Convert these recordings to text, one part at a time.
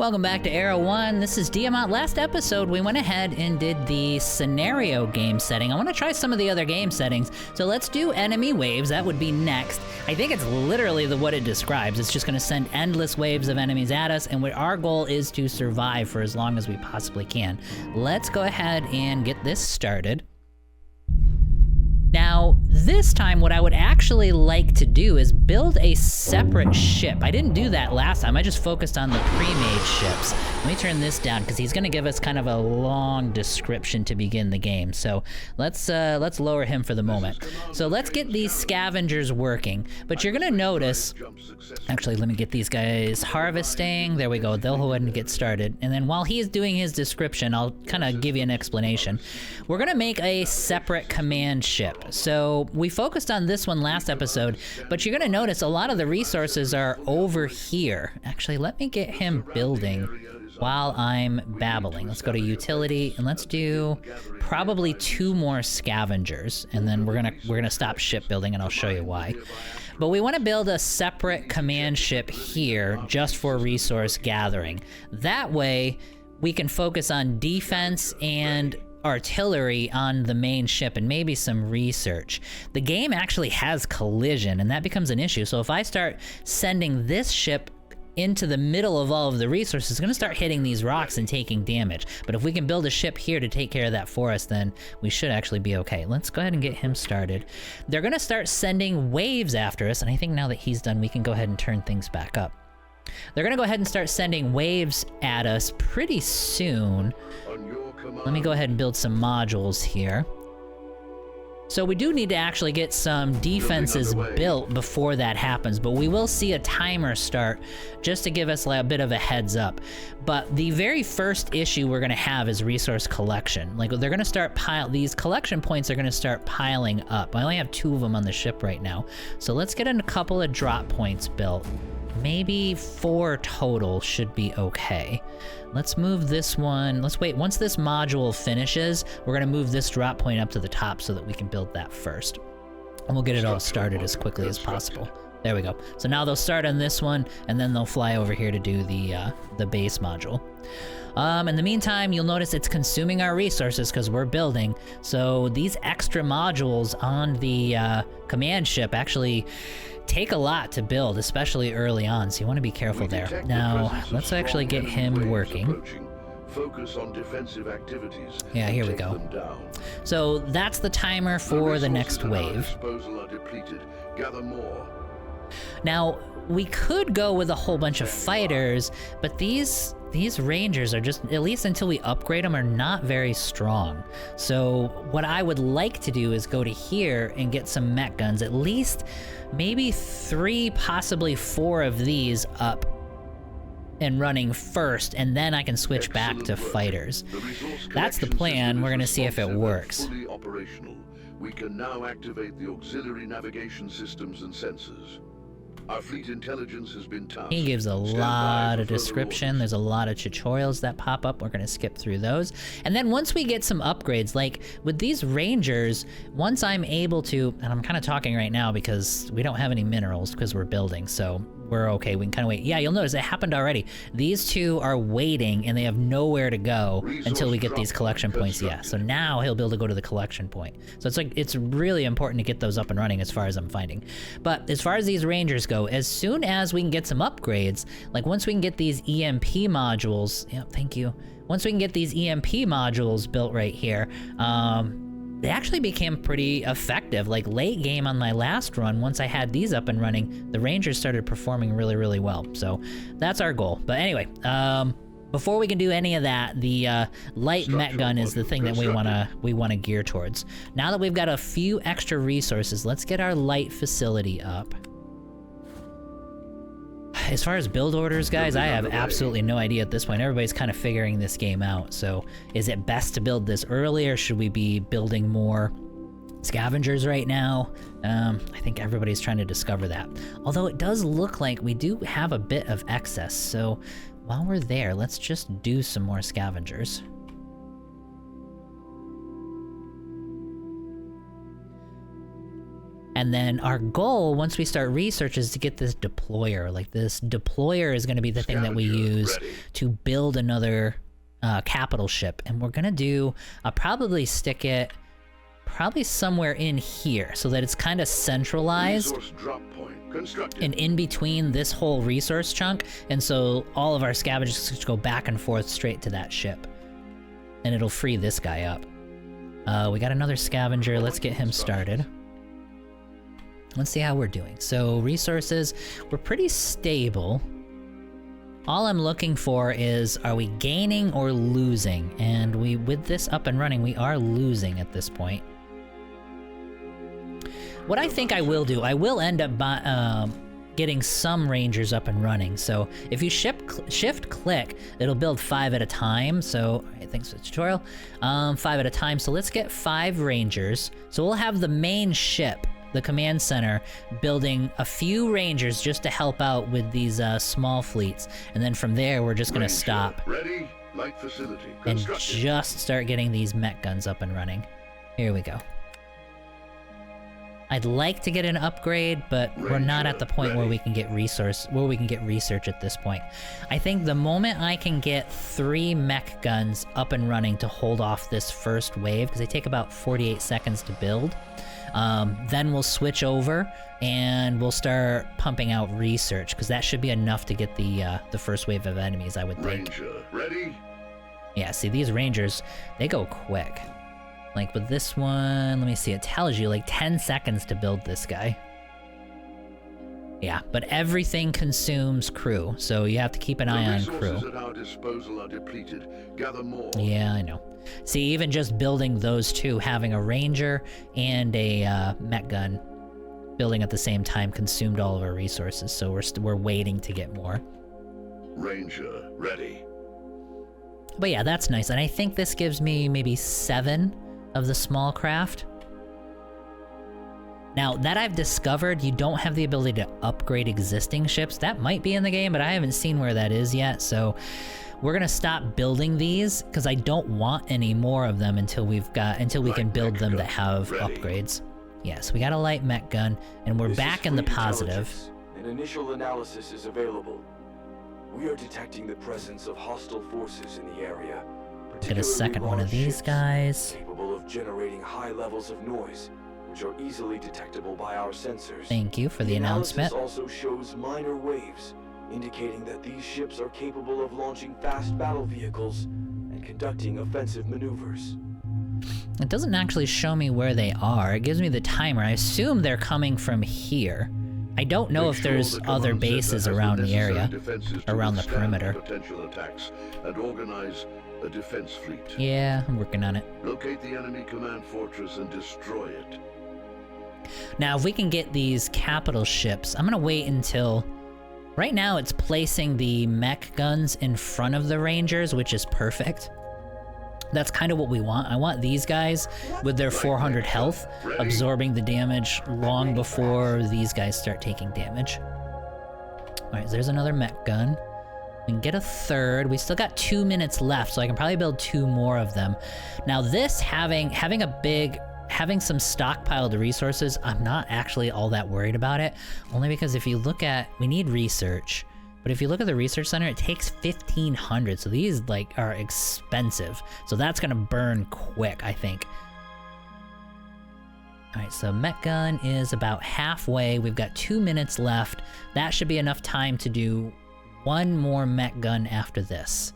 Welcome back to Era 1. This is Diamant. Last episode, we went ahead and did the scenario game setting. I want to try some of the other game settings. So let's do enemy waves. That would be next. I think it's literally what it describes. It's just going to send endless waves of enemies at us, and our goal is to survive for as long as we possibly can. Let's go ahead and get this started. Now, this time what I would actually like to do is build a separate ship. I didn't do that last time, I just focused on the pre-made ships. Let me turn this down because he's gonna give us kind of a long description to begin the game. So let's lower him for the moment. So let's get these scavengers working. But you're gonna notice, actually let me get these guys harvesting. There we go, they'll go ahead and get started. And then while he's doing his description, I'll kind of give you an explanation. We're gonna make a separate command ship. So we focused on this one last episode, but you're gonna notice a lot of the resources are over here. Actually, let me get him building while I'm babbling. Let's go to utility and let's do probably 2 more scavengers, and then we're gonna stop shipbuilding and I'll show you why. But we want to build a separate command ship here just for resource gathering. That way we can focus on defense and artillery on the main ship and maybe some research. The game actually has collision and that becomes an issue. So if I start sending this ship into the middle of all of the resources, it's gonna start hitting these rocks and taking damage. But if we can build a ship here to take care of that for us, then we should actually be okay. Let's go ahead and get him started. They're gonna start sending waves after us, and I think now that he's done, we can go ahead and turn things back up. They're gonna go ahead and start sending waves at us pretty soon. Let me go ahead and build some modules here. So we do need to actually get some defenses built before that happens, but we will see a timer start just to give us a bit of a heads up. But the very first issue we're gonna have is resource collection. Like, they're gonna start these collection points are gonna start piling up. I only have 2 of them on the ship right now. So let's get a couple of drop points built. Maybe 4 total should be okay. Let's move this one. Let's wait. Once this module finishes, we're gonna move this drop point up to the top so that we can build that first. And we'll get it all started as quickly as possible. There we go. So now they'll start on this one, and then they'll fly over here to do the base module. In the meantime, you'll notice it's consuming our resources because we're building. So these extra modules on the command ship actually take a lot to build, especially early on, so you want to be careful there. Now, let's actually get him working. Focus on defensive activities. Yeah, here we go. So that's the timer for the next wave. Gather more. Now, we could go with a whole bunch of fighters, but these rangers are just, at least until we upgrade them, are not very strong. So what I would like to do is go to here and get some mech guns, at least maybe 3, possibly 4 of these up and running first, and then I can switch back to fighters. That's the plan. We're gonna see if it works. Fully operational. We can now activate the auxiliary navigation systems and sensors. Our fleet intelligence has been tasked. He gives a lot of description. There's a lot of tutorials that pop up. We're gonna skip through those. And then once we get some upgrades, like with these rangers, once I'm able to, and I'm kind of talking right now because we don't have any minerals because we're building, so we're okay, we can kind of wait. Yeah, you'll notice it happened already. These 2 are waiting and they have nowhere to go until we get these collection points. Yeah, so now he'll be able to go to the collection point. So it's like, it's really important to get those up and running as far as I'm finding. But as far as these rangers go, as soon as we can get some upgrades, like once we can get these EMP modules, yeah, thank you. Once we can get these EMP modules built right here, they actually became pretty effective. Like late game on my last run, once I had these up and running, the Rangers started performing really, really well. So that's our goal. But anyway, before we can do any of that, the light mech gun is the thing that we wanna gear towards. Now that we've got a few extra resources, let's get our light facility up. As far as build orders, guys, I have absolutely no idea at this point. Everybody's kind of figuring this game out. So is it best to build this early, or should we be building more scavengers right now? I think everybody's trying to discover that. Although it does look like we do have a bit of excess. So while we're there, let's just do some more scavengers. And then our goal, once we start research, is to get this deployer. Like, this deployer is going to be the thing that we use to build another capital ship. And we're going to do, I'll probably stick it probably somewhere in here so that it's kind of centralized Resource drop point constructed. and in between this whole resource chunk. And so all of our scavengers just go back and forth straight to that ship. And it'll free this guy up. We got another scavenger. Let's get him started. Let's see how we're doing. So resources, we're pretty stable. All I'm looking for is, are we gaining or losing? And with this up and running, we are losing at this point. What I think I will do, I will end up getting some rangers up and running. So if you shift click, it'll build 5 at a time. So, all right, thanks for the tutorial. 5 at a time. So let's get 5 rangers. So we'll have the main ship, the command center, building a few rangers just to help out with these small fleets. And then from there, we're just gonna stop Ready, light facility and constructed. just start getting these mech guns up and running. Here we go. I'd like to get an upgrade, but we're not at the point where we can get research at this point. I think the moment I can get 3 mech guns up and running to hold off this first wave, because they take about 48 seconds to build, then we'll switch over and we'll start pumping out research, because that should be enough to get the first wave of enemies, I would think. Ranger, ready? Yeah, see, these rangers, they go quick. Like with this one, let me see, it tells you like 10 seconds to build this guy. Yeah, but everything consumes crew, so you have to keep an eye on crew. The resources at our disposal are depleted. Gather more. Yeah, I know. See, even just building those two, having a ranger and a mech gun building at the same time consumed all of our resources, so we're waiting to get more. Ranger, ready. But yeah, that's nice, and I think this gives me maybe 7 of the small craft. Now, that I've discovered, you don't have the ability to upgrade existing ships. That might be in the game, but I haven't seen where that is yet, so we're gonna stop building these, because I don't want any more of them until we can build them that have upgrades. Yes, we got a light mech gun, and we're back in the positive. An initial analysis is available. We are detecting the presence of hostile forces in the area. Get a second one of these guys. Capable of generating high levels of noise, which are easily detectable by our sensors. Thank you for the announcement. Analysis also shows minor waves, indicating that these ships are capable of launching fast battle vehicles and conducting offensive maneuvers. It doesn't actually show me where they are. It gives me the timer. I assume they're coming from here. I don't know if there's other bases around the area, around the perimeter. Potential attacks and organize a defense fleet. Yeah, I'm working on it. Locate the enemy command fortress and destroy it. Now, if we can get these capital ships, I'm gonna wait until... Right now, it's placing the mech guns in front of the Rangers, which is perfect. That's kind of what we want. I want these guys with their 400 health absorbing the damage long before these guys start taking damage. Alright, so there's another mech gun. We can get a third. We still got 2 minutes left, so I can probably build 2 more of them. Now this, having some stockpiled resources, I'm not actually all that worried about it. Only because if you look at, we need research. But if you look at the research center, it takes 1,500, so these like are expensive. So that's gonna burn quick, I think. All right, so mech gun is about halfway. We've got 2 minutes left. That should be enough time to do 1 more mech gun after this.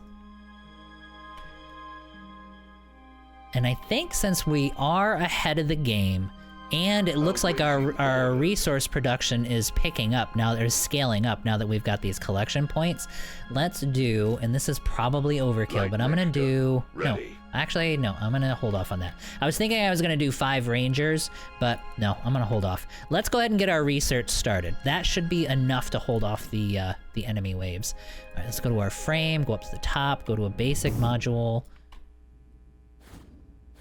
And I think since we are ahead of the game, and it looks like our resource production is picking up now, there's scaling up now that we've got these collection points. Let's do, and this is probably overkill, but I'm gonna do, no, actually, no, I'm gonna hold off on that. I was thinking I was gonna do 5 rangers, but no, I'm gonna hold off. Let's go ahead and get our research started. That should be enough to hold off the enemy waves. All right, let's go to our frame, go up to the top, go to a basic module.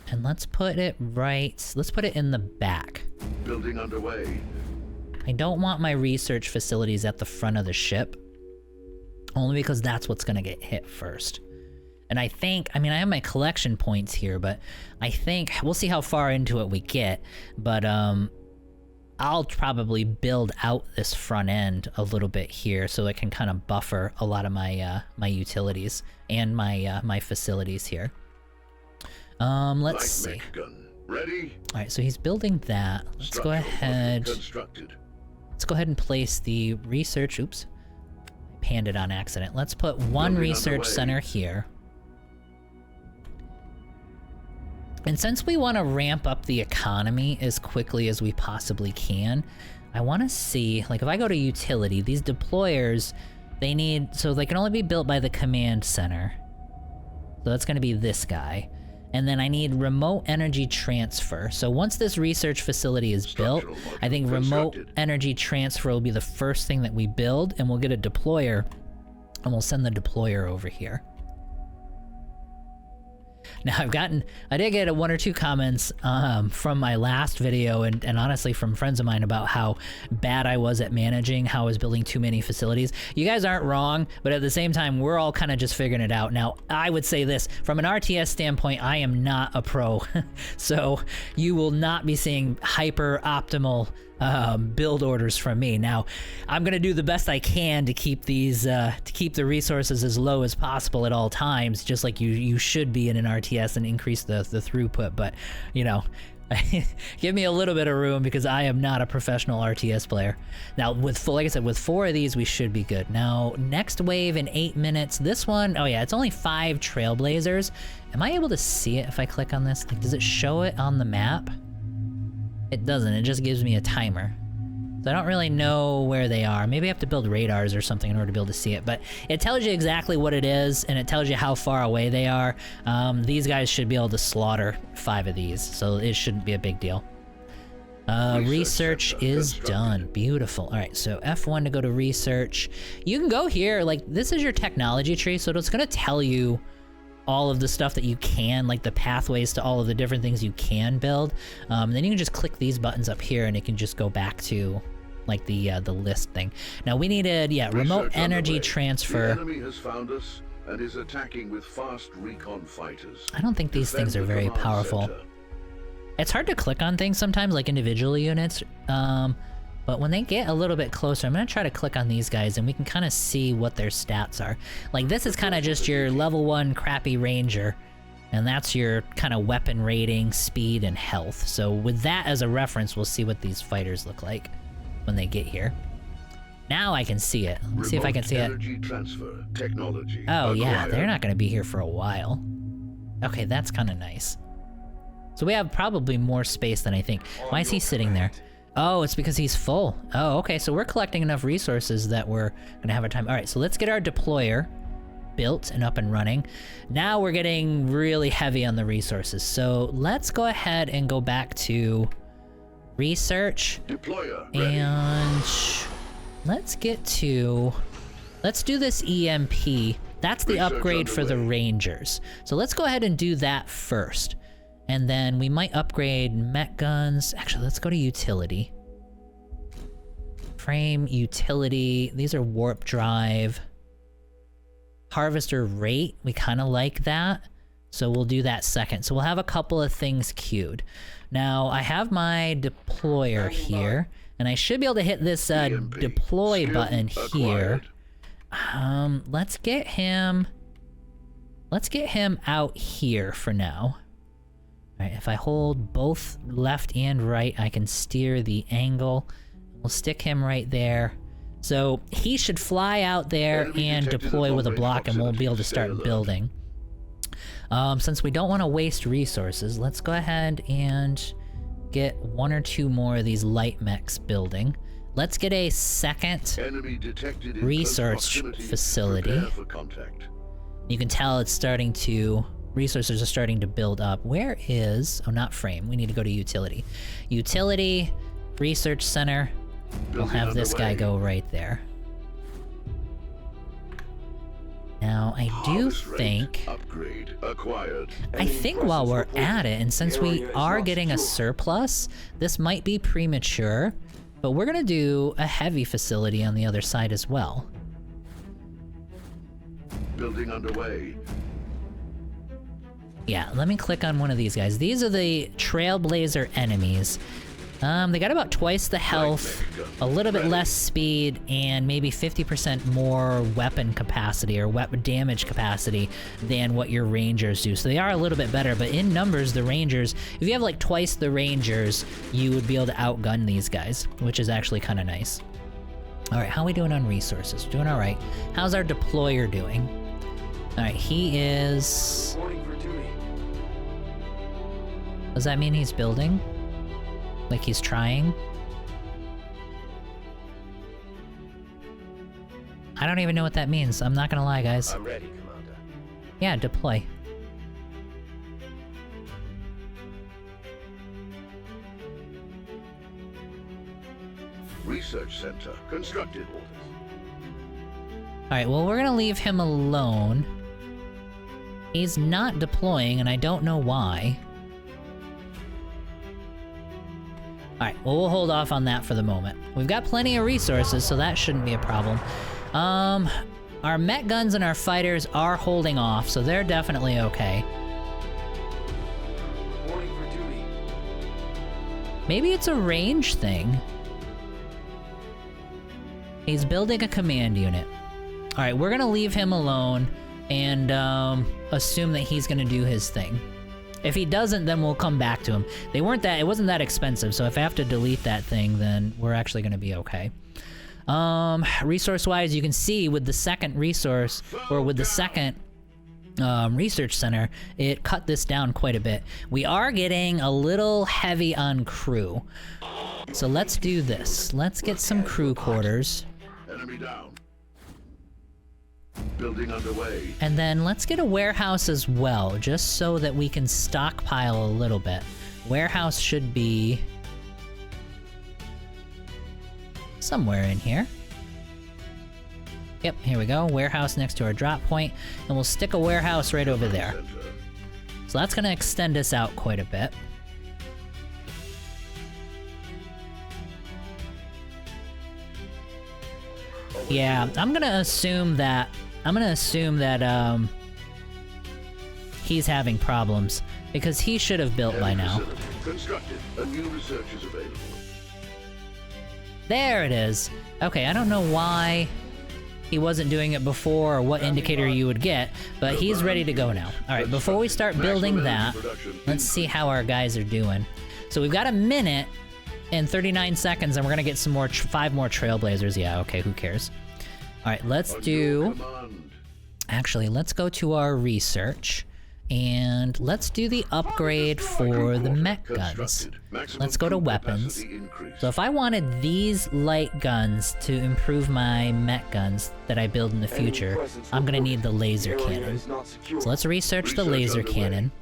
And let's put it in the back. Building underway. I don't want my research facilities at the front of the ship. Only because that's what's gonna get hit first. And I think, I mean, I have my collection points here, but I think, we'll see how far into it we get, but I'll probably build out this front end a little bit here so it can kind of buffer a lot of my my utilities and my my facilities here. Let's see. Light mech gun. Ready? All right, so he's building that. Let's go ahead. Constructed. Let's go ahead and place the research. Oops, I panned it on accident. Let's put one Building research underway. center here. And since we want to ramp up the economy as quickly as we possibly can, I want to see, like if I go to utility, these deployers, they need, so they can only be built by the command center. So that's going to be this guy. And then I need remote energy transfer. So once this research facility is built, Structural I think module remote constructed. energy transfer will be the first thing that we build, and we'll get a deployer, and we'll send the deployer over here. Now I did get one or two comments from my last video and honestly from friends of mine about how bad I was at managing, how I was building too many facilities. You guys aren't wrong, but at the same time, we're all kind of just figuring it out. Now, I would say this, from an RTS standpoint, I am not a pro. So you will not be seeing hyper optimal build orders from me. Now, I'm gonna do the best I can to keep these, to keep the resources as low as possible at all times, just like you should be in an RTS and increase the throughput. But you know, give me a little bit of room because I am not a professional RTS player. Now, like I said, with 4 of these, we should be good. Now, next wave in 8 minutes. This one, oh yeah, it's only 5 trailblazers. Am I able to see it if I click on this? Like, does it show it on the map? It doesn't, it just gives me a timer. So I don't really know where they are. Maybe I have to build radars or something in order to be able to see it, but it tells you exactly what it is, and it tells you how far away they are. These guys should be able to slaughter 5 of these, so it shouldn't be a big deal. Research center is constructed. done. Beautiful. All right, so F1 to go to research. You can go here, like this is your technology tree, so it's gonna tell you all of the stuff that you can, like the pathways to all of the different things you can build. Then you can just click these buttons up here and it can just go back to like the list thing. Now we needed, remote Research energy underway. transfer. The enemy has found us and is attacking with fast recon fighters. I don't think these Defend things are the very command powerful. center. It's hard to click on things sometimes, like individual units, but when they get a little bit closer, I'm gonna try to click on these guys and we can kind of see what their stats are. Like this is kind of just your level 1 crappy ranger, and that's your kind of weapon rating, speed, and health. So with that as a reference, we'll see what these fighters look like when they get here. Now I can see it. Let's see if I can see it. Energy transfer technology. Oh yeah, acquired. they're not gonna be here for a while. Okay, that's kind of nice. So we have probably more space than I think. Why is he sitting there? Oh, it's because he's full. Oh, okay, so we're collecting enough resources that we're gonna have our time. All right, so let's get our deployer built and up and running. Now we're getting really heavy on the resources. So let's go ahead and go back to research. Deployer ready. And let's do this EMP. That's the Research upgrade for the underway. Rangers. So let's go ahead and do that first. And then we might upgrade mech guns. Actually, let's go to utility. Frame, utility. These are warp drive. Harvester rate, we kind of like that. So we'll do that second. So we'll have a couple of things queued. Now, I have my deployer here. And I should be able to hit this EMP. deploy Skill button here. acquired. Let's get him out here for now. All right, if I hold both left and right, I can steer the angle. We'll stick him right there. So he should fly out there Enemy and detected deploy at with a long-range block, and we'll be able to proximity. start Stay alert. building. Since we don't want to waste resources, let's go ahead and get 1 or 2 more of these light mechs building. Let's get a second. Enemy detected in Research close proximity. facility. Prepare for contact. You can tell it's starting to, resources are starting to build up. Where is, oh, not frame, we need to go to utility. Utility, research center, we'll Building have this guy underway. go right there. Now, I do Harvest rate think, upgrade acquired. I think while we're at it, and since we are getting a surplus, this might be premature, but we're gonna do a heavy facility on the other side as well. Building underway. Yeah, let me click on one of these guys. These are the Trailblazer enemies. They got about twice the health, a little bit less speed, and maybe 50% more weapon capacity or weapon damage capacity than what your rangers do. So they are a little bit better, but in numbers, the rangers, if you have like twice the rangers, you would be able to outgun these guys, which is actually kind of nice. All right, how are we doing on resources? Doing all right. How's our deployer doing? All right, he is... Reporting for duty. Does that mean he's building? Like he's trying? I don't even know what that means. I'm not gonna lie, guys. I'm ready, Commander. Yeah, deploy. Research center constructed. Alright, well, we're gonna leave him alone. He's not deploying, and I don't know why. Alright, well, we'll hold off on that for the moment. We've got plenty of resources, so that shouldn't be a problem. Our Met guns and our fighters are holding off, so they're definitely okay. Reporting for duty. Maybe it's a range thing. He's building a command unit. Alright, we're gonna leave him alone and assume that he's gonna do his thing. If he doesn't, then we'll come back to him. It wasn't that expensive, so if I have to delete that thing, then we're actually gonna be okay. Resource-wise, you can see with the second resource, or with the second research center, it cut this down quite a bit. We are getting a little heavy on crew. So let's do this. Let's get some crew quarters. Enemy down. Building underway. And then let's get a warehouse as well, just so that we can stockpile a little bit. Warehouse should be somewhere in here. Yep, here we go. Warehouse next to our drop point, and we'll stick a warehouse right over there. Center. So that's gonna extend us out quite a bit. Yeah, I'm gonna assume that he's having problems, because he should have built by now. Constructed. A new research is available. There it is. Okay, I don't know why he wasn't doing it before or what indicator you would get, but he's ready to go now. Alright, before we start building that, let's see how our guys are doing. So we've got a minute and 39 seconds, and we're gonna get some more, 5 more Trailblazers. Yeah, okay, who cares? Alright, let's do... Actually, let's go to our research, and let's do the upgrade for the mech guns. Let's go to weapons. So if I wanted these light guns to improve my mech guns that I build in the future, I'm gonna need the laser cannon. So let's research the laser cannon.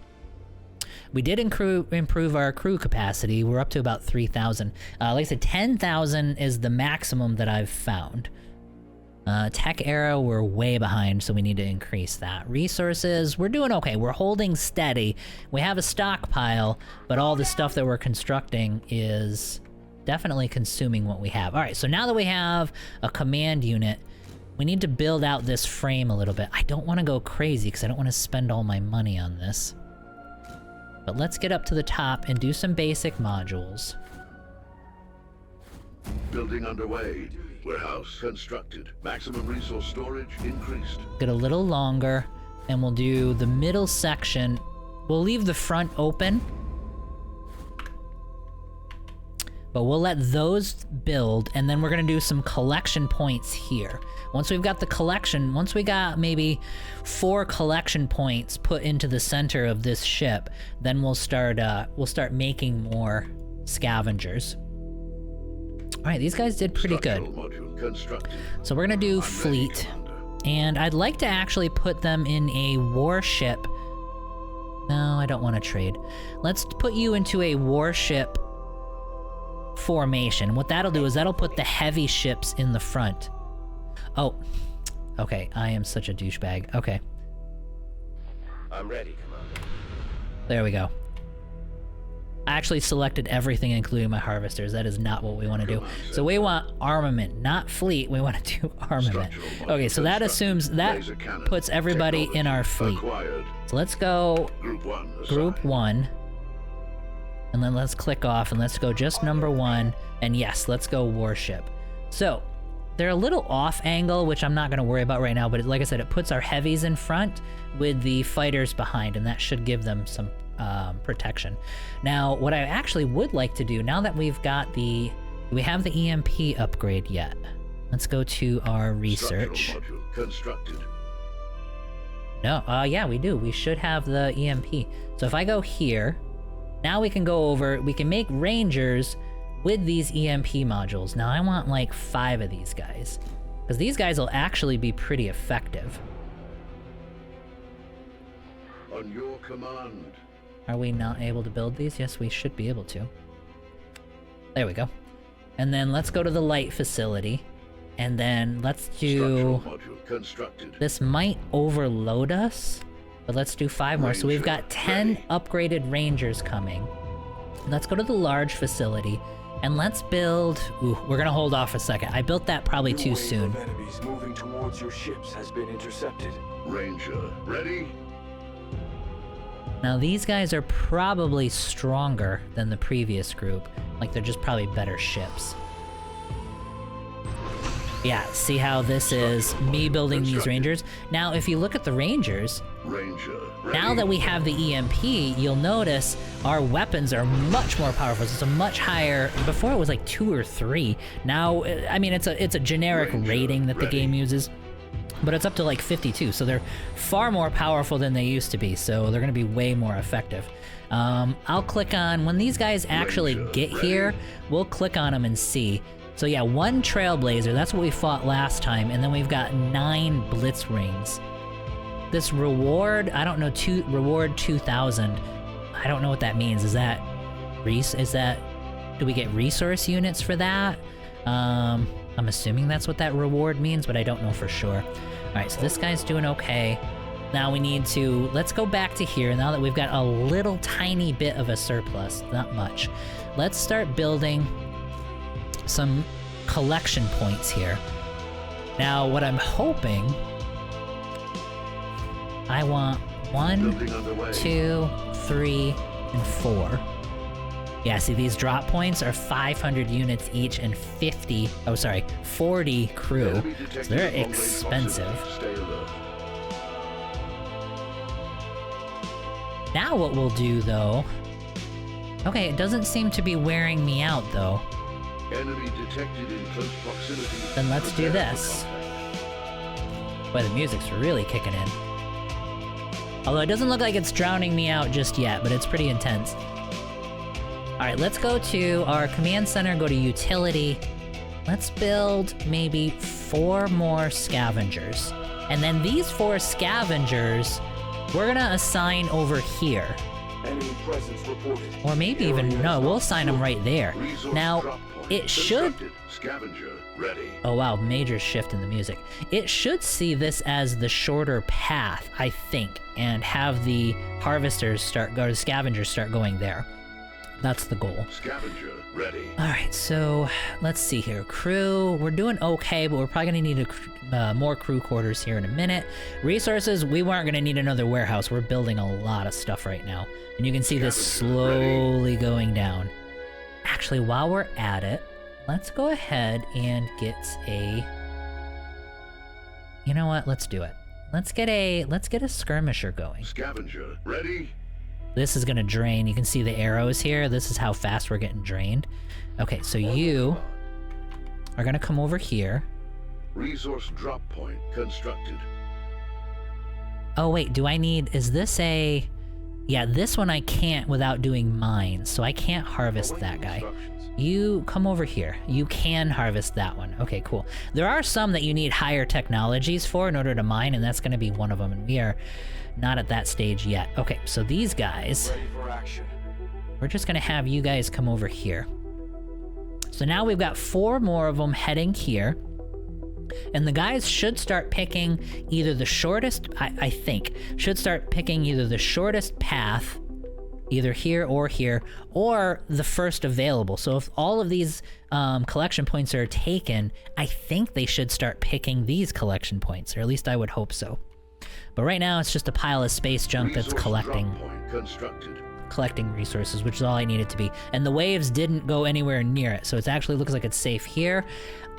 We did improve our crew capacity. We're up to about 3,000. Like I said, 10,000 is the maximum that I've found. Tech era, we're way behind, so we need to increase that. Resources, we're doing okay. We're holding steady. We have a stockpile, but all the stuff that we're constructing is definitely consuming what we have. Alright, so now that we have a command unit, we need to build out this frame a little bit. I don't want to go crazy, because I don't want to spend all my money on this. But let's get up to the top and do some basic modules. Building underway. Warehouse constructed. Maximum resource storage increased. Get a little longer, and we'll do the middle section. We'll leave the front open, but we'll let those build, and then we're gonna do some collection points here. Once we've got the collection, once we got maybe 4 collection points put into the center of this ship, then we'll start making more scavengers. Alright, these guys did pretty good. So we're gonna do fleet, and I'd like to actually put them in a warship. No, I don't want to trade. Let's put you into a warship formation. What that'll do is that'll put the heavy ships in the front. Oh, okay, I am such a douchebag. Okay. I'm ready, Commander. There we go. I actually selected everything, including my harvesters. That is not what we want to do. So we want armament, not fleet. We want to do armament. Okay, so that assumes, that puts everybody in our fleet. So let's go Group 1. And then let's click off and let's go just number 1. And yes, let's go warship. So they're a little off angle, which I'm not going to worry about right now, but like I said, it puts our heavies in front with the fighters behind, and that should give them some protection. Now, what I actually would like to do, now that we've got do we have the EMP upgrade yet? Let's go to our research. Structural module constructed. No, yeah, we do. We should have the EMP. So if I go here, now we can go over, we can make Rangers with these EMP modules. Now I want like 5 of these guys, because these guys will actually be pretty effective. On your command. Are we not able to build these? Yes, we should be able to. There we go. And then let's go to the light facility. And then let's do... Structural module constructed. This might overload us, but let's do 5 more. So we've got 10 upgraded Rangers coming. Let's go to the large facility, and let's build... Ooh, we're gonna hold off a second. I built that probably too soon. New wave of enemies moving towards your ships has been intercepted. Ranger, ready? Now these guys are probably stronger than the previous group. Like, they're just probably better ships. Yeah, see how this is me building these Rangers? Now, if you look at the Rangers, Ranger, ready? now that we have the EMP, you'll notice our weapons are much more powerful. It's a much higher... Before it was like 2 or 3. Now, I mean, it's a generic Ranger, rating that the ready. game uses. But it's up to like 52, so they're far more powerful than they used to be, so they're gonna be way more effective. I'll click on... When these guys actually Ranger, get ready? here, we'll click on them and see. So yeah, 1 Trailblazer, that's what we fought last time, and then we've got 9 Blitz Rings. This reward, I don't know, reward 2,000. I don't know what that means. Is that do we get resource units for that? I'm assuming that's what that reward means, but I don't know for sure. All right, so this guy's doing okay. Now we need to, let's go back to here now that we've got a little tiny bit of a surplus, not much. Let's start building some collection points here. Now, what I'm hoping, I want 1, Building underway. 2, 3, and 4. Yeah, see, these drop points are 500 units each and 40 crew. Enemy So detected they're at long-range expensive. proximity. Stay alert. Now what we'll do, though... Okay, it doesn't seem to be wearing me out, though. Enemy detected in close proximity. Then let's do Prepare for this. contact. Boy, the music's really kicking in. Although it doesn't look like it's drowning me out just yet, but it's pretty intense. Alright, let's go to our command center, go to utility. Let's build maybe 4 more scavengers. And then these 4 scavengers, we're gonna assign over here. Enemy presence reported. Or maybe even, no, we'll assign them right there. Resource Now, drop point it should... constructed. Scavenger, ready. Oh wow, major shift in the music. It should see this as the shorter path, I think, and have the harvesters the scavengers start going there. That's the goal. Scavenger, ready. Alright, so let's see here. Crew, we're doing okay, but we're probably gonna need more crew quarters here in a minute. Resources, we weren't gonna need another warehouse. We're building a lot of stuff right now. And you can see this slowly going down. Actually, while we're at it, let's go ahead and get a... You know what? Let's do it. Let's get a skirmisher going. Scavenger, ready. This is gonna drain. You can see the arrows here. This is how fast we're getting drained. Okay, so you are gonna come over here. Resource drop point constructed. Oh wait, is this a... Yeah, this one I can't without doing mines, so I can't harvest that guy. Instructions. You come over here. You can harvest that one. Okay, cool. There are some that you need higher technologies for in order to mine, and that's gonna be one of them, and we are not at that stage yet. Okay, so these guys, Ready for action. we're just gonna have you guys come over here. So now we've got 4 more of them heading here. And the guys should start picking either the shortest, I think, should start picking either the shortest path, either here, or the first available. So if all of these collection points are taken, I think they should start picking these collection points, or at least I would hope so. But right now it's just a pile of space junk that's Resource collecting drop point constructed. collecting resources, which is all I need it to be. And the waves didn't go anywhere near it, so it actually looks like it's safe here.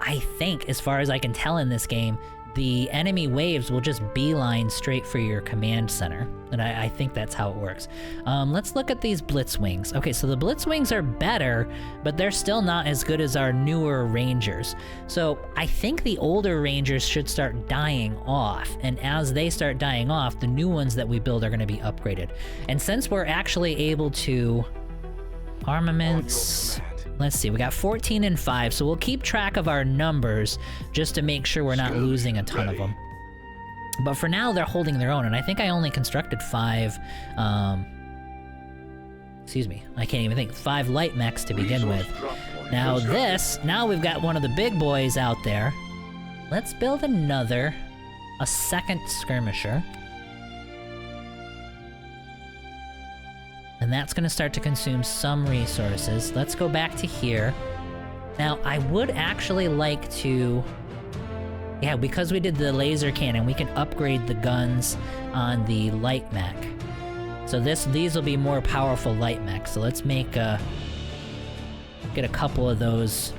I think, as far as I can tell in this game, the enemy waves will just beeline straight for your command center. And I think that's how it works. Let's look at these Blitzwings. Okay, so the Blitzwings are better, but they're still not as good as our newer Rangers. So I think the older Rangers should start dying off. And as they start dying off, the new ones that we build are going to be upgraded. And since we're actually able to... Armaments... Let's see, we got 14 and 5, so we'll keep track of our numbers just to make sure we're not losing a ton of them. But for now, they're holding their own, and I think I only constructed 5, excuse me, I can't even think, 5 light mechs to begin with. Now now we've got one of the big boys out there. Let's build a second skirmisher. And that's going to start to consume some resources. Let's go back to here. Now, I would actually like to... Yeah, because we did the laser cannon, we can upgrade the guns on the light mech. So these will be more powerful light mechs. So let's make get a couple of those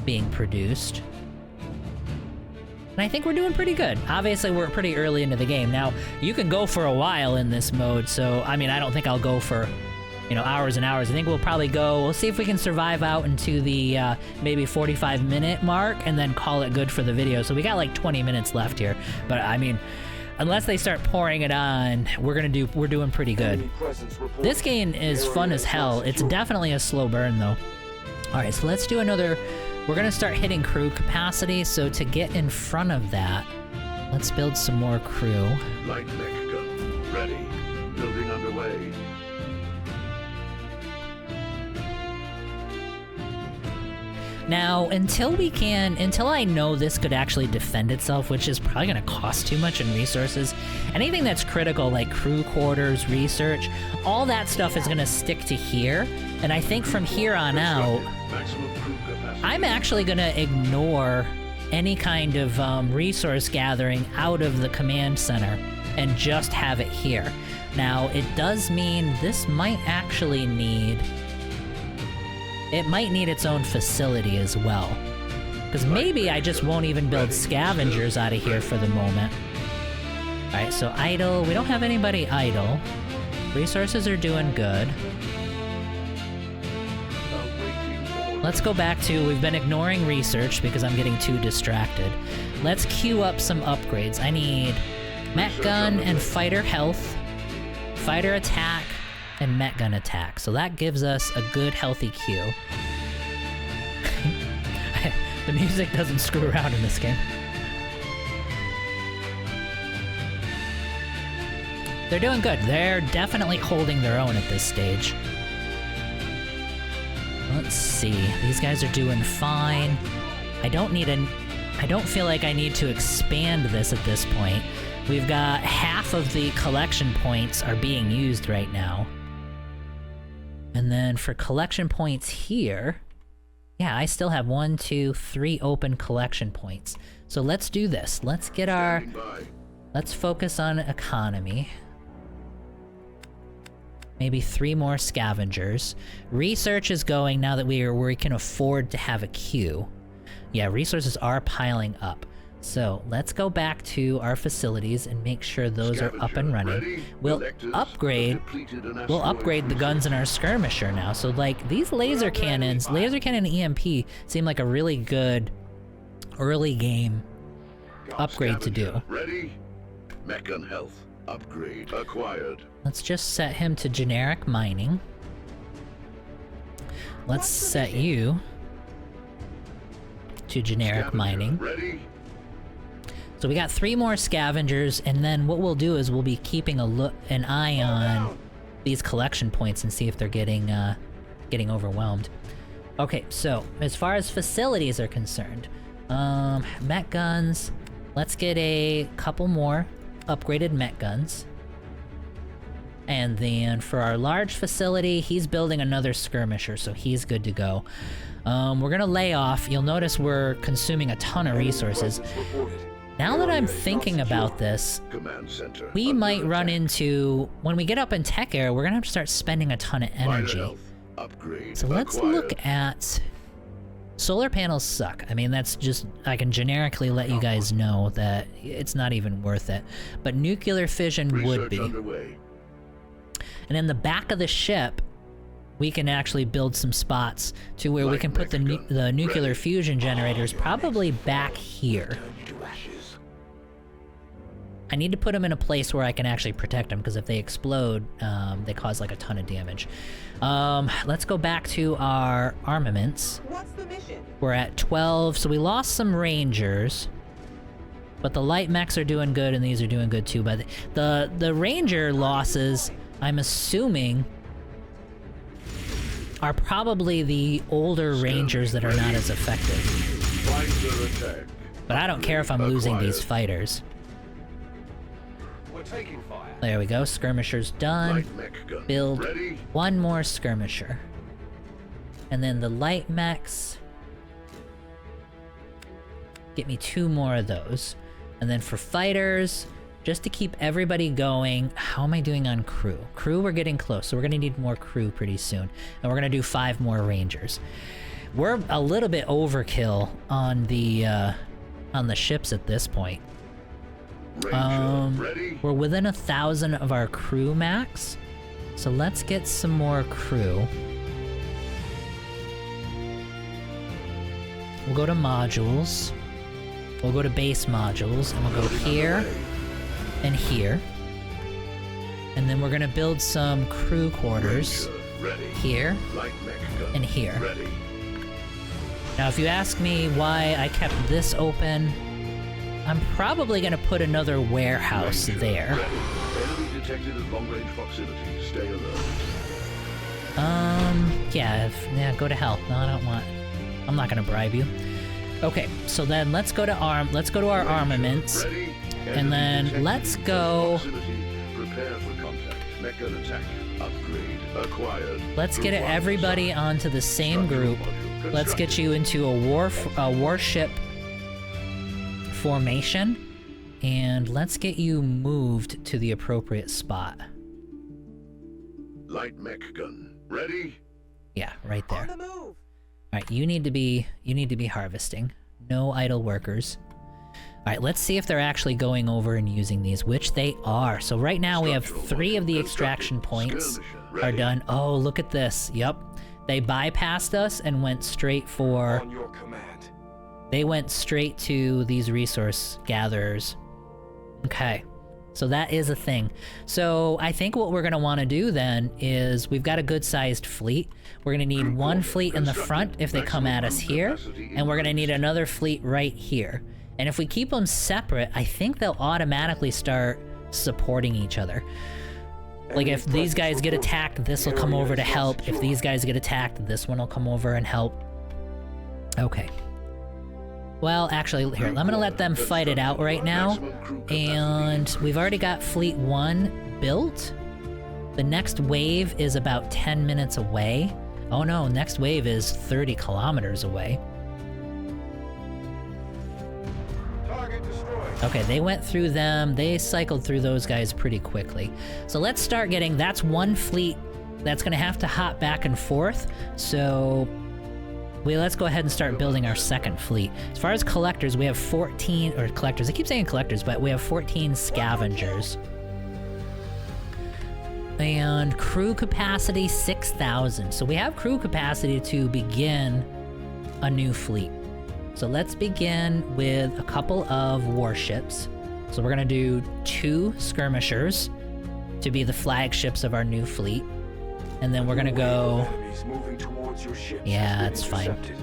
being produced. And I think we're doing pretty good. Obviously, we're pretty early into the game. Now, you can go for a while in this mode, so, I mean, I don't think I'll go for, you know, hours and hours. I think we'll probably we'll see if we can survive out into the, maybe 45-minute mark, and then call it good for the video. So we got, like, 20 minutes left here. But, I mean, unless they start pouring it on, we're doing pretty good. This game is fun as hell. It's definitely a slow burn, though. Alright, so let's do another... We're gonna start hitting crew capacity, so to get in front of that, let's build some more crew. Light mech gun ready. Building underway. Now, until I know this could actually defend itself, which is probably gonna cost too much in resources, anything that's critical, like crew quarters, research, all that stuff is gonna stick to here, and I think from here on out, I'm actually gonna ignore any kind of resource gathering out of the command center and just have it here. Now, it does mean this might actually need... It might need its own facility as well. Because maybe I just won't even build scavengers out of here for the moment. Alright, so idle. We don't have anybody idle. Resources are doing good. Let's go back to... We've been ignoring research because I'm getting too distracted. Let's queue up some upgrades. I need mech gun and fighter health, fighter attack, and mech gun attack. So that gives us a good healthy queue. The music doesn't screw around in this game. They're doing good. They're definitely holding their own at this stage. Let's see. These guys are doing fine. I don't feel like I need to expand this at this point. We've got half of the collection points are being used right now. And then for collection points here, yeah, I still have 1, 2, 3 open collection points. So let's do this. Let's get let's focus on economy. Maybe 3 more scavengers. Research is going now that we can afford to have a queue. Yeah, resources are piling up. So let's go back to our facilities and make sure those are up and running. We'll upgrade the guns in our skirmisher now. So like these laser cannon EMP seem like a really good early game upgrade to do. Ready? Mech gun health upgrade acquired. Let's just set him to generic mining. Let's set you to generic mining. Ready? So we got 3 more scavengers, and then what we'll do is we'll be keeping an eye on these collection points and see if they're getting overwhelmed. Okay, so as far as facilities are concerned, mech guns. Let's get a couple more upgraded mech guns. And then for our large facility, he's building another skirmisher, so he's good to go. We're gonna lay off. You'll notice we're consuming a ton of resources. Now that I'm thinking about this, Command center. we under might run attack. into, when we get up in tech era, we're gonna have to start spending a ton of Minor energy. health upgrade. So let's acquired. look at, solar panels suck. I mean, that's just, I can generically let you guys know that it's not even worth it. But nuclear fission would Research be. underway. And in the back of the ship, we can actually build some spots to where we Light can put the, mech gun. the nuclear Ready. fusion generators probably back here. Turn you to ashes. I need to put them in a place where I can actually protect them, because if they explode, they cause like a ton of damage. Let's go back to our armaments. What's the mission? We're at 12, so we lost some rangers. But the light mechs are doing good, and these are doing good too. But the ranger losses, I'm assuming, are probably the older rangers that are not as effective. Fighter attack. But I don't care if I'm losing these Acquired. fighters. We're taking fire. There we go, skirmishers done. Light mech gun. Build Ready. one more skirmisher. And then the light mechs. Get me 2 more of those. And then for fighters, just to keep everybody going, how am I doing on crew? Crew, we're getting close, so we're gonna need more crew pretty soon. And we're gonna do 5 more rangers. We're a little bit overkill on the ships at this point. Ranger. Ready. We're within 1,000 of our crew max, so let's get some more crew. We'll go to modules. We'll go to base modules, and we'll go Loading here underway. and here. And then we're gonna build some crew quarters Ranger. Ready. here Light mech gun. and here. Ready. Now, if you ask me why I kept this open, I'm probably gonna put another warehouse Ranger. there. Ready. Enemy detected at long-range proximity. Stay alert. Yeah, go to hell. No, I don't want. I'm not gonna bribe you. Okay, so then let's go to our Ranger. armaments. Ready. And Enemy then detected let's in go- proximity. Prepare for contact. Mech gun attack. Upgrade acquired. Let's get Group one everybody assigned. onto the same Structural group. module Let's get you into a warship formation, and let's get you moved to the appropriate spot. Light mech gun. Ready. Yeah, right On there. the move. All right, you need to be harvesting. No idle workers. All right, let's see if they're actually going over and using these, which they are. So right now we have Structural 3 of the module extraction constructed. points Skirmisher. are Ready. done. Oh, look at this. Yep. They bypassed us and went straight for... On your command. They went straight to these resource gatherers. Okay. So that is a thing. So I think what we're going to want to do then is we've got a good-sized fleet. We're going to need Crew one core fleet in the front if they come at us maximum here, capacity and we're going to need increased. another fleet right here. And if we keep them separate, I think they'll automatically start supporting each other. Like if these guys get attacked, this will come over to help. If these guys get attacked, this one will come over and help. Okay. Well, actually, here, I'm gonna let them fight it out right now. And we've already got Fleet 1 built. The next wave is about 10 minutes away. Oh no, next wave is 30 kilometers away. Target destroyed. Okay, they went through them. They cycled through those guys pretty quickly. So let's start getting, that's one fleet that's gonna have to hop back and forth. So let's go ahead and start building our second fleet. As far as collectors, we have 14, or collectors, I keep saying collectors, but we have 14 scavengers. And crew capacity 6,000. So we have crew capacity to begin a new fleet. So let's begin with a couple of warships. So we're gonna do 2 skirmishers to be the flagships of our new fleet. And then we're gonna go, Enemies moving towards your ships Yeah, has been that's fine. intercepted.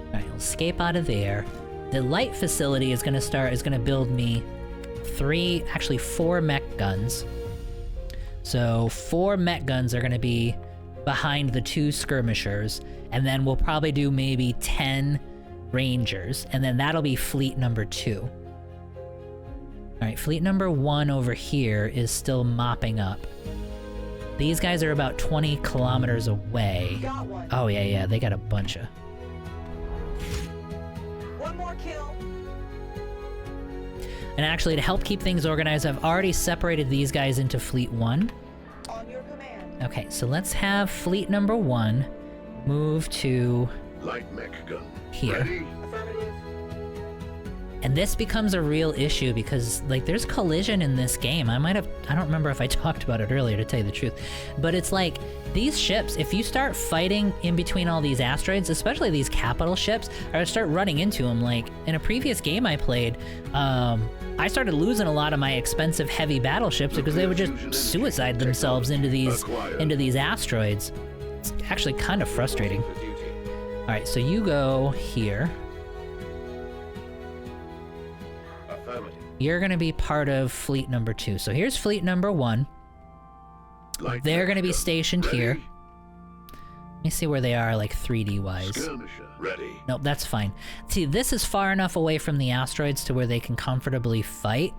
alright, we'll escape out of there. The light facility is gonna build me 4 mech guns. So 4 mech guns are gonna be behind the 2 skirmishers, and then we'll probably do maybe 10 rangers, and then that'll be fleet number 2. Alright, fleet number 1 over here is still mopping up. These guys are about 20 kilometers away. Got one. Oh yeah, they got a bunch of... One more And actually, to help keep things organized, I've already separated these guys into Fleet 1. On your command. Okay, so let's have Fleet number 1 move to Light mech gun. here. Ready? Affirmative. And this becomes a real issue because, like, there's collision in this game. I don't remember if I talked about it earlier, to tell you the truth. But it's like, these ships, if you start fighting in between all these asteroids, especially these capital ships, or start running into them, like, in a previous game I played, I started losing a lot of my expensive heavy battleships because they would just suicide themselves into these asteroids. It's actually kind of frustrating. For duty. Alright, so you go here. Affirmative. You're gonna be part of fleet number 2. So here's fleet number 1. Light They're mech gonna be gun. stationed Ready? here. Let me see where they are, like 3D wise. Skirmisher. Ready. Nope, that's fine. See, this is far enough away from the asteroids to where they can comfortably fight.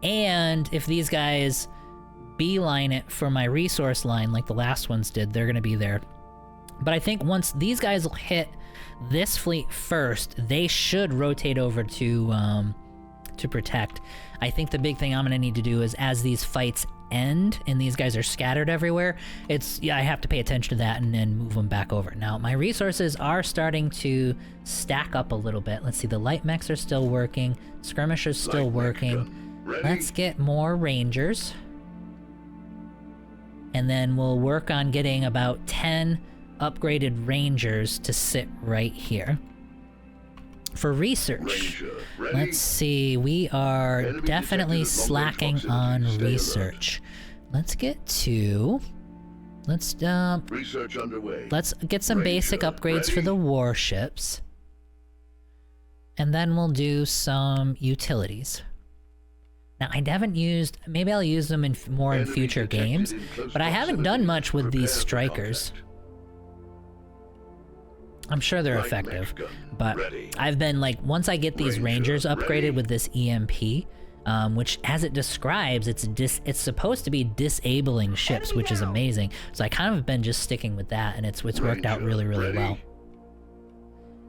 And if these guys beeline it for my resource line like the last ones did, they're gonna be there. But I think once these guys hit this fleet first, they should rotate over to protect. I think the big thing I'm gonna need to do is, as these fights end and these guys are scattered everywhere, I have to pay attention to that and then move them back over. Now, my resources are starting to stack up a little bit. Let's see, the light mechs are still working, skirmishers still Light mech working. gun. Ready? Let's get more rangers. And then we'll work on getting about 10 upgraded rangers to sit right here. For research, Ranger. Ready? let's see, we are Enemy definitely detected at slacking long-range on proximity. Stay research. Let's get to, let's Research underway. get some basic Ranger, upgrades for ready? the warships. And then we'll do some utilities. Now, I haven't used, maybe I'll use them in more in Enemy future detected games, in close but I haven't proximity. done much with these Prepare for strikers. contact. I'm sure they're Light effective, mech gun. but Ready. I've been like, once I get these Ranger, rangers upgraded ready? with this EMP, which as it describes, it's supposed to be disabling ships, which is amazing. So I kind of been just sticking with that, and it's worked out Ranger, really, really ready? well.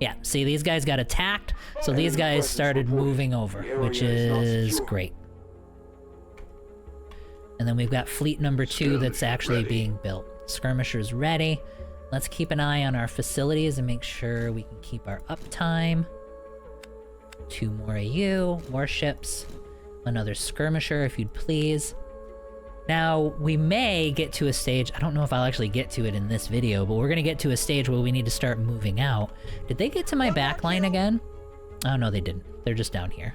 Yeah, see, these guys got attacked, so these guys started moving over, which is great. And then we've got fleet number 2 that's Skirmisher actually ready. being built. Skirmishers ready. Let's keep an eye on our facilities and make sure we can keep our uptime. 2 more of you, warships, another skirmisher if you'd please. Now, we may get to a stage, I don't know if I'll actually get to it in this video, but we're gonna get to a stage where we need to start moving out. Did they get to my backline again? Oh no, they didn't. They're just down here.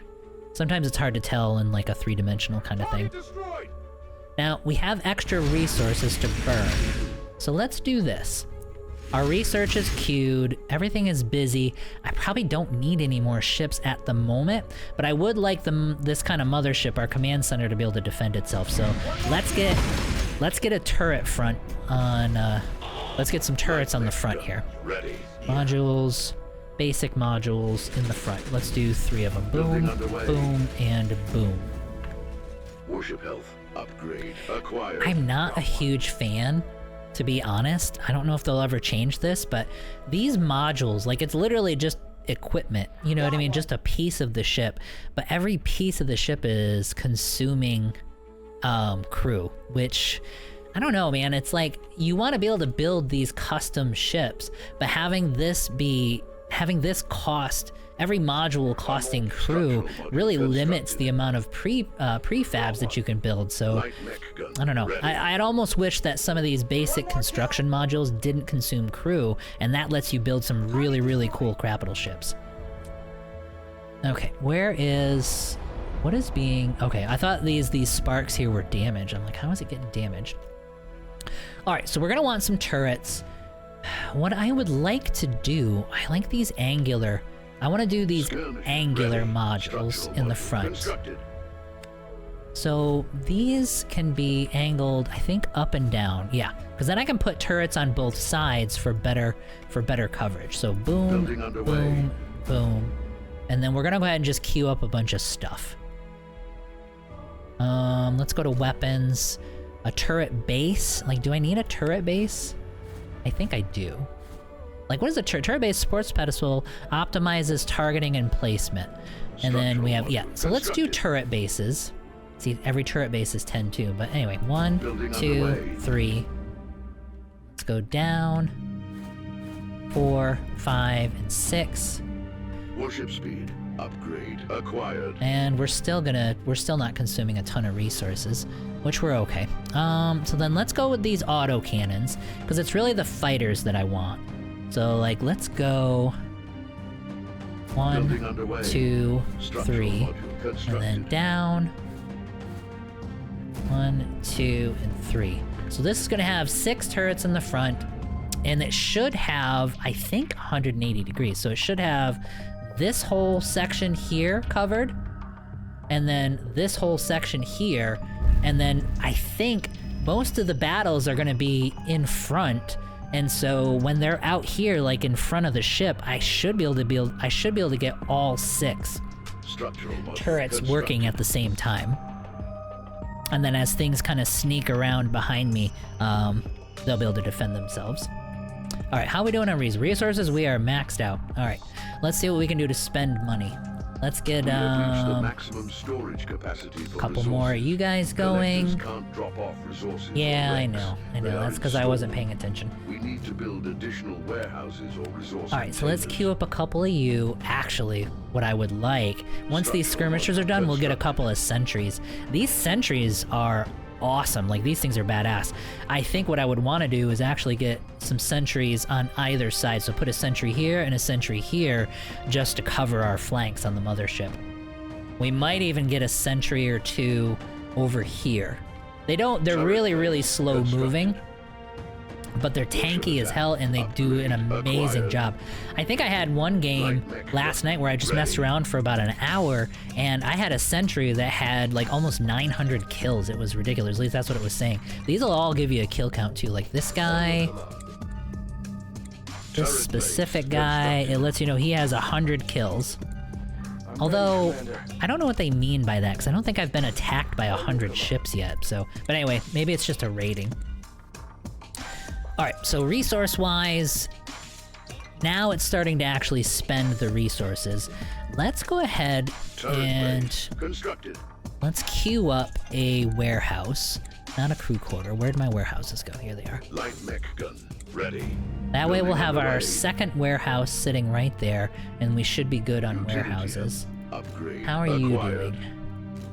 Sometimes it's hard to tell in like a 3-dimensional kind of thing. Target destroyed. Now, we have extra resources to burn. So let's do this. Our research is queued, everything is busy. I probably don't need any more ships at the moment, but I would like this kind of mothership, our command center, to be able to defend itself. So let's get a turret front on, let's get some turrets on the front here. Ready. Modules, basic modules in the front. Let's do 3 of them. Building Boom, underway. boom, and boom. Warship health. Upgrade. Acquired. I'm not a huge fan, to be honest. I don't know if they'll ever change this, but these modules, like, it's literally just equipment, you know what I mean? Just a piece of the ship, but every piece of the ship is consuming crew, which, I don't know, man. It's like, you want to be able to build these custom ships, but having this cost, every module costing crew, really limits the amount of prefabs that you can build. So Light mech gun. I don't know. Ready. I'd almost wish that some of these basic construction modules didn't consume crew, and that lets you build some really, really cool capital ships. Okay, what is being, okay, I thought these sparks here were damaged. I'm like, how is it getting damaged? All right, so we're gonna want some turrets. What I would like to do, I like these angular, I want to do these Skirmisher angular ready. modules Structural in the module front. constructed. So these can be angled, I think, up and down. Yeah, because then I can put turrets on both sides for better coverage. So boom, Building underway. boom, boom, and then we're gonna go ahead and just queue up a bunch of stuff. Let's go to weapons. A turret base. Like, do I need a turret base? I think I do. like, what is a turret-based sports pedestal? Optimizes targeting and placement. And then we have, yeah, so let's do turret bases. See, every turret base is 10 too, but anyway, 1, 2, 3. Let's go down. 4, 5, and 6. Warship speed. Upgrade acquired. And we're still not consuming a ton of resources, which we're okay. So then let's go with these autocannons, because it's really the fighters that I want. So, like, let's go 1, 2, 3, and then down. 1, 2, and 3. So this is gonna have 6 turrets in the front, and it should have, I think, 180 degrees. So it should have this whole section here covered, and then this whole section here, and then I think most of the battles are gonna be in front. And so when they're out here, like in front of the ship, I should be able to get all 6 turrets working at the same time. And then as things kind of sneak around behind me, they'll be able to defend themselves. All right, how are we doing on resources? We are maxed out. All right, let's see what we can do to spend money. Let's get the maximum storage capacity for couple more of you guys going. Can't drop off resources. Yeah, I know. That's because I wasn't paying attention. We need to build additional warehouses or resource. All right, so let's queue up a couple of you. Actually, what I would like, once these skirmishers are done, we'll get a couple of sentries. These sentries are awesome. Like, these things are badass. I think what I would want to do is actually get some sentries on either side. So put a sentry here and a sentry here just to cover our flanks on the mothership. We might even get a sentry or 2 over here. They're really slow moving, but they're tanky as hell, and they do an amazing job. I think I had one game last night where I just messed around for about an hour, and I had a sentry that had like almost 900 kills. It was ridiculous. At least that's what it was saying. These will all give you a kill count too. Like this guy, this specific guy, it lets you know he has 100 kills. Although, I don't know what they mean by that, because I don't think I've been attacked by 100 ships yet, so... But anyway, maybe it's just a rating. Alright, so resource-wise, now it's starting to actually spend the resources. Let's go ahead and... Let's queue up a warehouse. Not a crew quarter. Where'd my warehouses go? Here they are. Light mech gun. Ready. That way we'll have our second warehouse sitting right there, and we should be good on warehouses. Upgrade. How are you doing?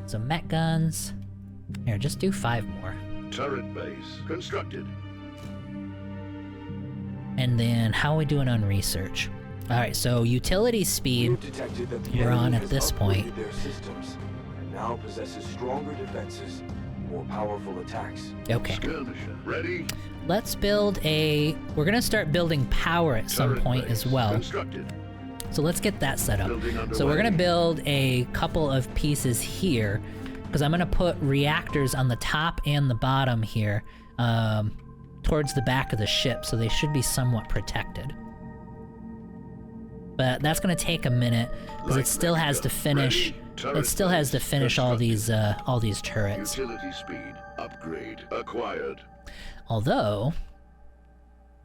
Some mech guns. Here, just do 5 more. Turret base constructed. And then, how are we doing on research? Alright, so utility speed, we're on at this point. Their systems, and now possesses stronger defenses, more powerful attacks. Okay. Skirmisher. Ready. Let's build a... We're gonna start building power at some point as well. Constructed. So let's get that set up. So we're gonna build a couple of pieces here, because I'm gonna put reactors on the top and the bottom here, towards the back of the ship, so they should be somewhat protected. But that's gonna take a minute, because it still has to finish... It still has to finish all these turrets. Utility speed. Upgrade acquired. Although...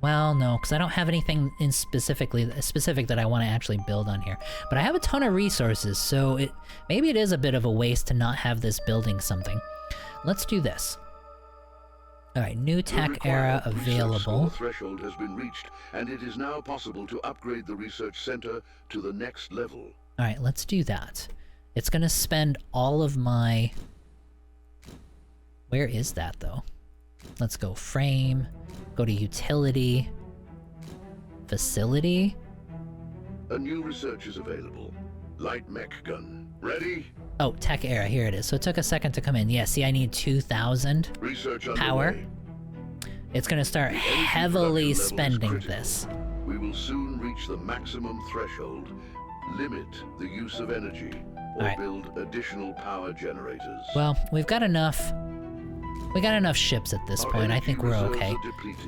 Well, no, because I don't have anything in specific that I want to actually build on here. But I have a ton of resources, so maybe it is a bit of a waste to not have this building something. Let's do this. Alright, new tech era available. The threshold has been reached, and it is now possible to upgrade the research center to the next level. Alright, let's do that. It's gonna spend all of my... Where is that, though? Let's go frame, go to utility, facility. A new research is available. Light mech gun. Ready? Oh, tech era, here it is. So it took a second to come in. Yeah, see, I need 2,000 power. It's gonna start heavily spending this. We will soon reach the maximum threshold. Limit the use of energy, or build additional power generators. Well, we've got enough. We got enough ships at this point. I think we're okay.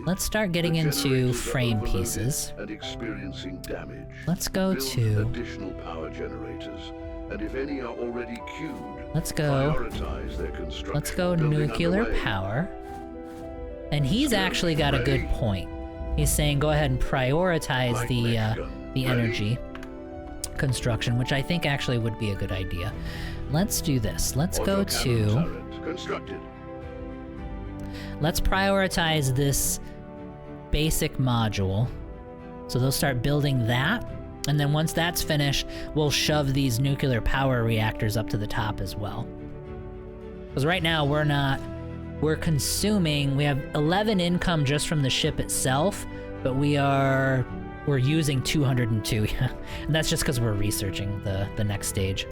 Let's start getting into frame pieces. And experiencing damage. Let's go to additional power generators. And if any are already queued, let's go nuclear power. And he's actually got a good point. he's saying go ahead and prioritize Light the mech gun. the Ready? energy construction, which I think actually would be a good idea. Let's do this. Let's go Autocannon to... turret constructed. Let's prioritize this basic module. So they'll start building that, and then once that's finished, we'll shove these nuclear power reactors up to the top as well. Because right now we're consuming, we have 11 income just from the ship itself, but we're using 202, and that's just because we're researching the next stage.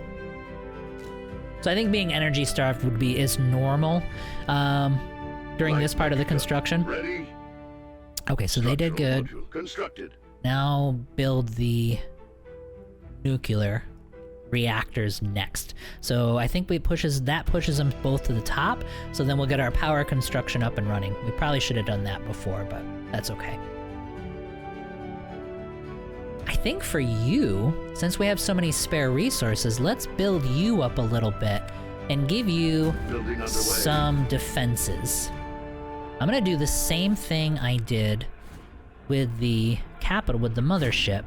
So I think being energy starved is normal during this part of the construction. Ready? Okay, so they did Structural good. module constructed. Now build the nuclear reactors next. So I think that pushes them both to the top, so then we'll get our power construction up and running. We probably should have done that before, but that's okay. I think for you, since we have so many spare resources, let's build you up a little bit and give you Building underway. some defenses. I'm gonna do the same thing I did with the capital, with the mothership,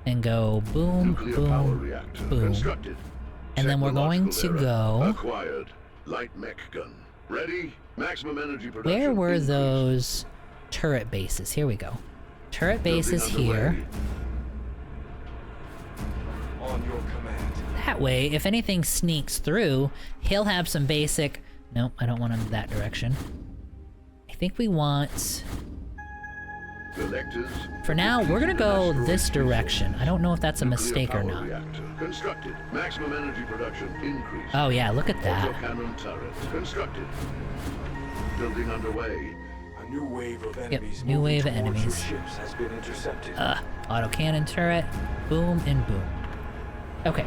and go boom, Nuclear power boom, reactor boom. constructed. And then we're going to Technological era go... acquired. Light mech gun. Ready? Maximum energy production. Where were increased. those turret bases? Here we go. Turret Building bases underway. here. On your command. That way, if anything sneaks through, he'll have some basic... Nope, I don't want him that direction. I think we want... Collectors. For now, we're gonna go this direction. I don't know if that's a Nuclear mistake or power not. Reactor constructed. Maximum energy production increased. Oh yeah, look at that. Autocannon turret constructed. Building underway. A new wave of enemies new moving wave of towards your enemies. ships has been intercepted. Autocannon turret, boom and boom. Okay.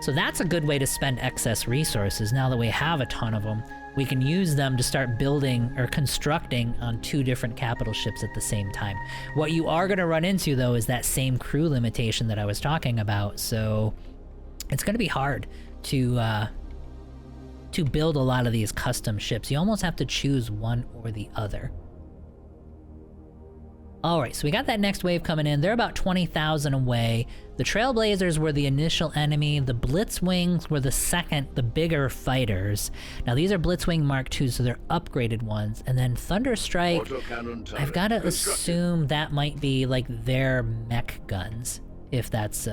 So that's a good way to spend excess resources. Now that we have a ton of them, we can use them to start building or constructing on 2 different capital ships at the same time. What you are going to run into, though, is that same crew limitation that I was talking about. So it's going to be hard to build a lot of these custom ships. You almost have to choose one or the other. Alright, so we got that next wave coming in. They're about 20,000 away. The Trailblazers were the initial enemy. The Blitzwings were the second, the bigger fighters. Now these are Blitzwing Mark II, so they're upgraded ones. And then Thunderstrike, Autocannon turret I've got to constructed. assume that might be like their mech guns, if that's,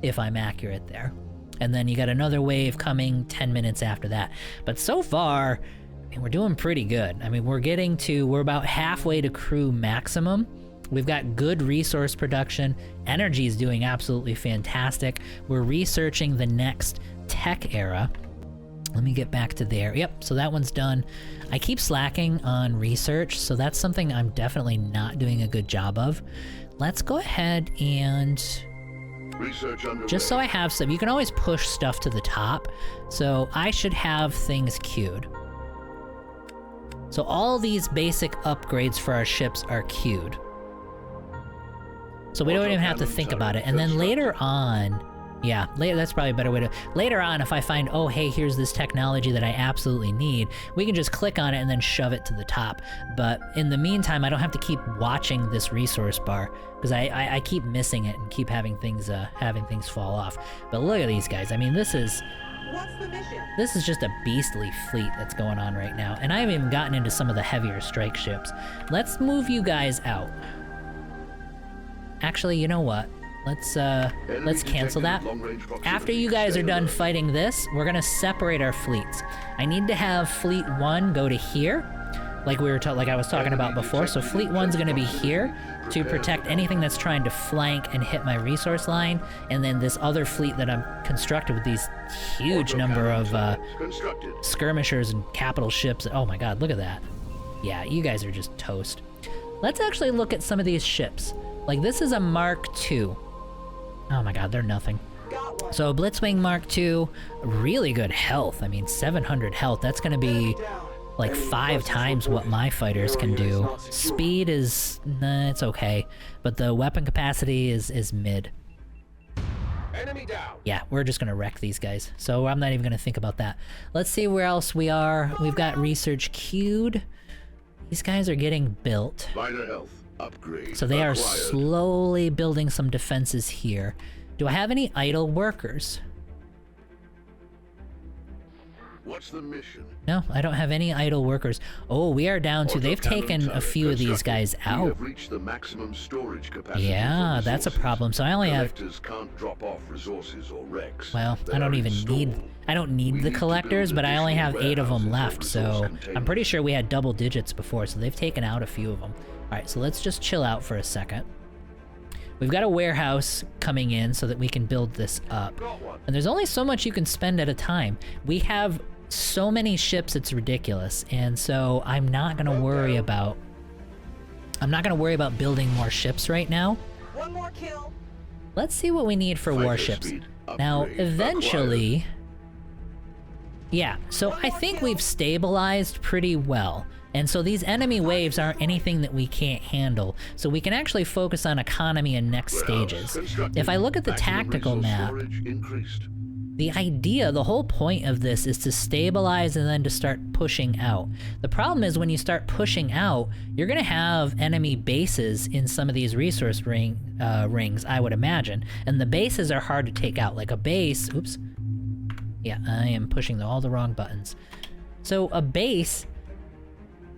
if I'm accurate there. And then you got another wave coming 10 minutes after that. But so far, I mean, we're doing pretty good. I mean, we're about halfway to crew maximum. We've got good resource production. Energy is doing absolutely fantastic. We're researching the next tech era. Let me get back to there. Yep, so that one's done. I keep slacking on research, so that's something I'm definitely not doing a good job of. Let's go ahead and... Research underway. just so I have some, you can always push stuff to the top. So I should have things queued. So all these basic upgrades for our ships are queued. So we don't even have to think about it. And then later on, yeah, later, that's probably a better way to... Later on, if I find, oh, hey, here's this technology that I absolutely need, we can just click on it and then shove it to the top. But in the meantime, I don't have to keep watching this resource bar, because I keep missing it and keep having things fall off. But look at these guys. I mean, this is What's the mission? just a beastly fleet that's going on right now. And I haven't even gotten into some of the heavier strike ships. Let's move you guys out. Actually, you know what? Let's cancel that. After you guys are done fighting this, we're gonna separate our fleets. I need to have Fleet 1 go to here, like I was talking about before. So Fleet 1's gonna be here to protect anything that's trying to flank and hit my resource line, and then this other fleet that I'm constructed with these huge number of skirmishers and capital ships. Oh my god, look at that. Yeah, you guys are just toast. Let's actually look at some of these ships. Like, this is a Mark II. Oh my god, they're nothing. Got one. So Blitzwing Mark II, really good health. I mean, 700 health. That's gonna be like 5 times what my fighters can do. Speed is, nah, it's okay. But the weapon capacity is mid. Enemy down. Yeah, we're just gonna wreck these guys. So I'm not even gonna think about that. Let's see where else we are. We've got research queued. These guys are getting built. Vital health upgrade. So they are acquired. slowly building some defenses here. Do I have any idle workers? What's the mission? No, I don't have any idle workers. Oh, we are down to... They've taken a few of these guys We out. have reached the maximum storage capacity Yeah, for that's a resources. problem. So I only have... Collectors can't drop off resources or wrecks. Well, They I don't are even need... installed. I don't We need the need to collectors, build but I only have additional 8 of them warehouses left, or so... resource I'm containers. pretty sure we had double digits before, so they've taken out a few of them. Alright, so let's just chill out for a second. We've got a warehouse coming in so that we can build this up. Got one. And there's only so much you can spend at a time. We have so many ships, it's ridiculous. And so I'm not gonna worry about... I'm not gonna worry about building more ships right now. One more kill. Let's see what we need for Fighter warships. speed Now, upgrade eventually... Yeah, so I think we've stabilized pretty well. And so these enemy waves aren't anything that we can't handle. So we can actually focus on economy and next Warehouse stages. constructed. If I look at the Maximum tactical resource map, storage increased. the idea, the whole point of this is to stabilize and then to start pushing out. The problem is when you start pushing out, you're gonna have enemy bases in some of these resource rings, I would imagine. And the bases are hard to take out. Like a base, oops. Yeah, I am pushing all the wrong buttons. So a base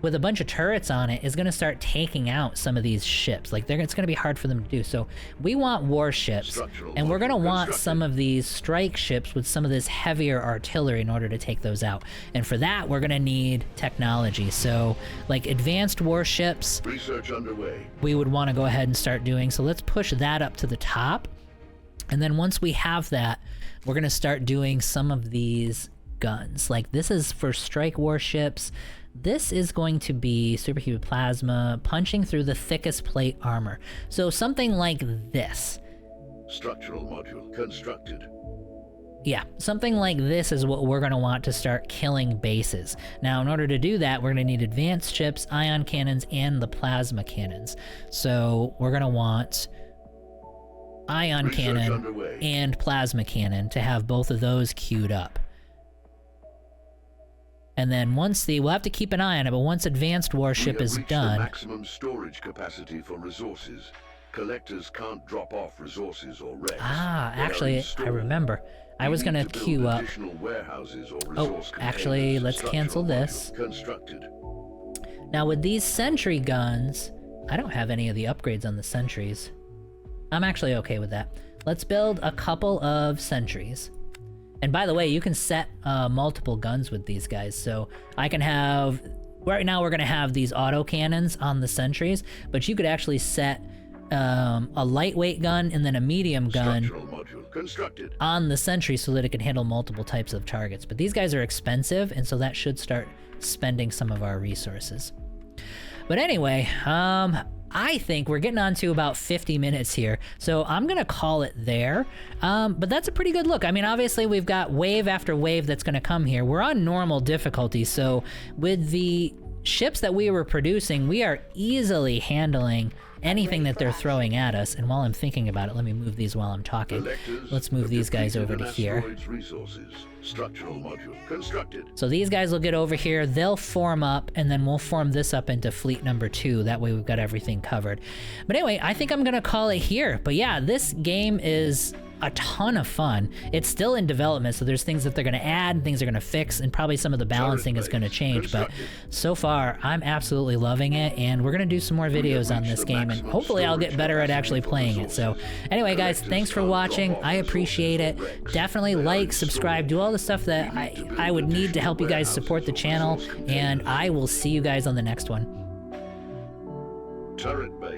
with a bunch of turrets on it is gonna start taking out some of these ships. Like it's gonna be hard for them to do. So we want warships, Structural and we're gonna module want constructed. some of these strike ships with some of this heavier artillery in order to take those out. And for that, we're gonna need technology. So like advanced warships, Research underway. we would want to go ahead and start doing. So let's push that up to the top. And then once we have that, we're going to start doing some of these guns. Like this is for strike warships. This is going to be superheated plasma, punching through the thickest plate armor. So something like this. Structural module constructed. Yeah, something like this is what we're going to want to start killing bases. Now, in order to do that, we're going to need advanced ships, ion cannons, and the plasma cannons. So we're going to want ion Research cannon underway. and plasma cannon to have both of those queued up. And then we'll have to keep an eye on it, but once advanced warship We have is reached the done, maximum storage capacity for resources. Collectors can't drop off resources or wrecks. They are actually, I installed. remember. I We was need gonna to build queue up. additional warehouses or Oh, resource actually, containers. let's cancel Structural this. module constructed. Now with these sentry guns, I don't have any of the upgrades on the sentries. I'm actually okay with that. Let's build a couple of sentries. And by the way, you can set multiple guns with these guys. So I can have, right now we're gonna have these auto cannons on the sentries, but you could actually set a lightweight gun and then a medium gun Structural module constructed. on the sentry so that it can handle multiple types of targets. But these guys are expensive, and so that should start spending some of our resources. But anyway, I think we're getting on to about 50 minutes here, so I'm gonna call it there. But that's a pretty good look. I mean, obviously we've got wave after wave that's gonna come here. We're on normal difficulty, so with the ships that we were producing, we are easily handling anything that they're throwing at us. And while I'm thinking about it, let me move these while I'm talking. Collectors Let's move have these guys depleted over to an here. asteroid's resources. Structural module constructed. So these guys will get over here, they'll form up, and then we'll form this up into fleet number 2. That way we've got everything covered. But anyway, I think I'm gonna call it here. But yeah, this game is a ton of fun. It's still in development, so there's things that they're gonna add, things they're gonna fix, and probably some of the balancing is gonna change. But so far, I'm absolutely loving it, and we're gonna do some more videos on this game, and hopefully I'll get better at actually playing it. So anyway, guys, thanks for watching. I appreciate it. Definitely like, subscribe, do all the stuff that I would need to help you guys support the channel, and I will see you guys on the next one. Turret bay.